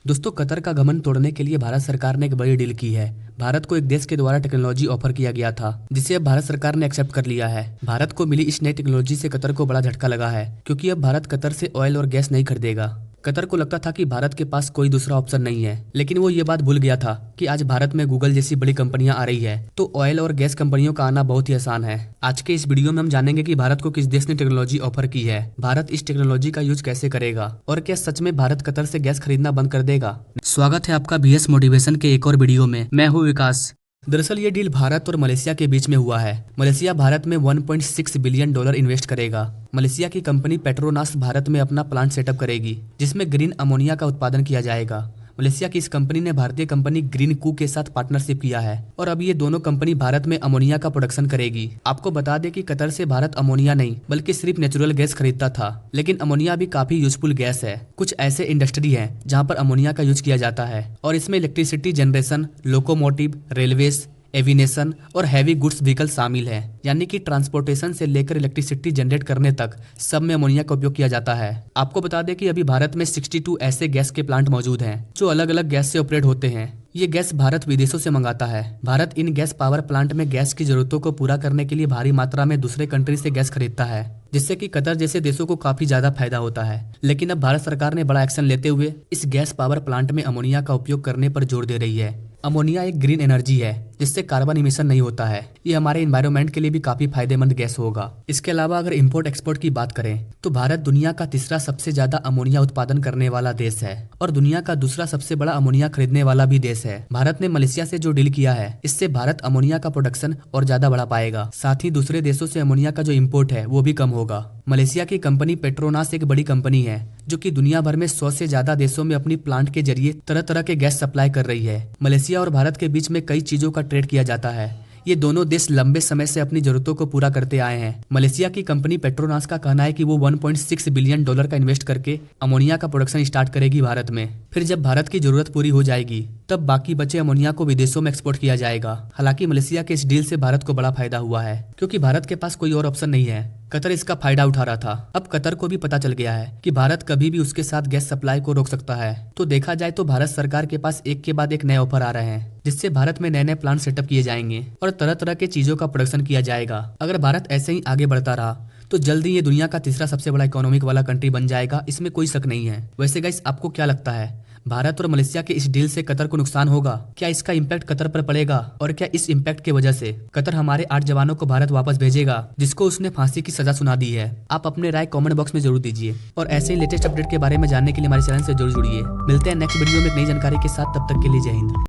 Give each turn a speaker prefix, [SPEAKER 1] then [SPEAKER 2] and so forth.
[SPEAKER 1] दोस्तों, कतर का घमंड तोड़ने के लिए भारत सरकार ने एक बड़ी डील की है। भारत को एक देश के द्वारा टेक्नोलॉजी ऑफर किया गया था, जिसे अब भारत सरकार ने एक्सेप्ट कर लिया है। भारत को मिली इस नई टेक्नोलॉजी से कतर को बड़ा झटका लगा है, क्योंकि अब भारत कतर से ऑयल और गैस नहीं खरीदेगा। कतर को लगता था कि भारत के पास कोई दूसरा ऑप्शन नहीं है, लेकिन वो ये बात भूल गया था कि आज भारत में गूगल जैसी बड़ी कंपनियां आ रही है, तो ऑयल और गैस कंपनियों का आना बहुत ही आसान है। आज के इस वीडियो में हम जानेंगे कि भारत को किस देश ने टेक्नोलॉजी ऑफर की है, भारत इस टेक्नोलॉजी का यूज कैसे करेगा और क्या सच में भारत कतर से गैस खरीदना बंद कर देगा। स्वागत है आपका बीएस मोटिवेशन के एक और वीडियो में। मैं हूँ विकास। दरअसल ये डील भारत और मलेशिया के बीच में हुआ है। मलेशिया भारत में $1.6 बिलियन इन्वेस्ट करेगा। मलेशिया की कंपनी पेट्रोनास भारत में अपना प्लांट सेटअप करेगी, जिसमें ग्रीन अमोनिया का उत्पादन किया जाएगा। मलेशिया की इस कंपनी ने भारतीय कंपनी ग्रीन कू के साथ पार्टनरशिप किया है और अब ये दोनों कंपनी भारत में अमोनिया का प्रोडक्शन करेगी। आपको बता दें कि कतर से भारत अमोनिया नहीं बल्कि सिर्फ नेचुरल गैस खरीदता था, लेकिन अमोनिया भी काफी यूजफुल गैस है। कुछ ऐसे इंडस्ट्री हैं जहां पर अमोनिया का यूज किया जाता है और इसमें इलेक्ट्रिसिटी जनरेशन, लोकोमोटिव, रेलवेज, एविनेशन और हैवी गुड्स व्हीकल शामिल है। यानी कि ट्रांसपोर्टेशन से लेकर इलेक्ट्रिसिटी जनरेट करने तक सब में अमोनिया का उपयोग किया जाता है। आपको बता दें कि अभी भारत में 62 ऐसे गैस के प्लांट मौजूद हैं जो अलग अलग गैस से ऑपरेट होते हैं। ये गैस भारत विदेशों से मंगाता है। भारत इन गैस पावर प्लांट में गैस की जरूरतों को पूरा करने के लिए भारी मात्रा में दूसरे कंट्री से गैस खरीदता है, जिससे कि कतर जैसे देशों को काफी ज्यादा फायदा होता है। लेकिन अब भारत सरकार ने बड़ा एक्शन लेते हुए इस गैस पावर प्लांट में अमोनिया का उपयोग करने पर जोर दे रही है। अमोनिया एक ग्रीन एनर्जी है जिससे कार्बन इमिशन नहीं होता है। ये हमारे एनवायरनमेंट के लिए भी काफी फायदेमंद गैस होगा। इसके अलावा अगर इंपोर्ट एक्सपोर्ट की बात करें तो भारत दुनिया का तीसरा सबसे ज्यादा अमोनिया उत्पादन करने वाला देश है और दुनिया का दूसरा सबसे बड़ा अमोनिया खरीदने वाला भी देश है। भारत ने मलेशिया से जो डील किया है, इससे भारत अमोनिया का प्रोडक्शन और ज्यादा बढ़ा पाएगा। साथ ही दूसरे देशों से अमोनिया का जो इम्पोर्ट है वो भी कम होगा। मलेशिया की कंपनी पेट्रोनास एक बड़ी कंपनी है जो कि दुनिया भर में 100 से ज्यादा देशों में अपनी प्लांट के जरिए तरह तरह के गैस सप्लाई कर रही है। मलेशिया और भारत के बीच में कई चीजों का ट्रेड किया जाता है। ये दोनों देश लंबे समय से अपनी जरूरतों को पूरा करते आए हैं। मलेशिया की कंपनी पेट्रोनास का कहना है कि वो $1.6 बिलियन का इन्वेस्ट करके अमोनिया का प्रोडक्शन स्टार्ट करेगी भारत में। फिर जब भारत की जरूरत पूरी हो जाएगी तब बाकी बचे अमोनिया को विदेशों में एक्सपोर्ट किया जाएगा। हालांकि मलेशिया के इस डील से भारत को बड़ा फायदा हुआ है, क्योंकि भारत के पास कोई और ऑप्शन नहीं है। कतर इसका फायदा उठा रहा था। अब कतर को भी पता चल गया है कि भारत कभी भी उसके साथ गैस सप्लाई को रोक सकता है। तो देखा जाए तो भारत सरकार के पास एक के बाद एक नए ऑफर आ रहे हैं, जिससे भारत में नए नए प्लांट सेटअप किए जाएंगे और तरह तरह के चीजों का प्रोडक्शन किया जाएगा। अगर भारत ऐसे ही आगे बढ़ता रहा तो जल्दी ये दुनिया का तीसरा सबसे बड़ा इकोनॉमिक वाला कंट्री बन जाएगा, इसमें कोई शक नहीं है। वैसे गाइस, आपको क्या लगता है, भारत और मलेशिया के इस डील से कतर को नुकसान होगा? क्या इसका इम्पैक्ट कतर पर पड़ेगा और क्या इस इम्पैक्ट की वजह से कतर हमारे 8 जवानों को भारत वापस भेजेगा जिसको उसने फांसी की सजा सुना दी है? आप अपने राय कमेंट बॉक्स में जरूर दीजिए और ऐसे ही लेटेस्ट अपडेट के बारे में जानने के लिए हमारे चैनल से जरूर जुड़िए। मिलते हैं नेक्स्ट वीडियो में एक नई जानकारी के साथ। तब तक के लिए जय हिंद।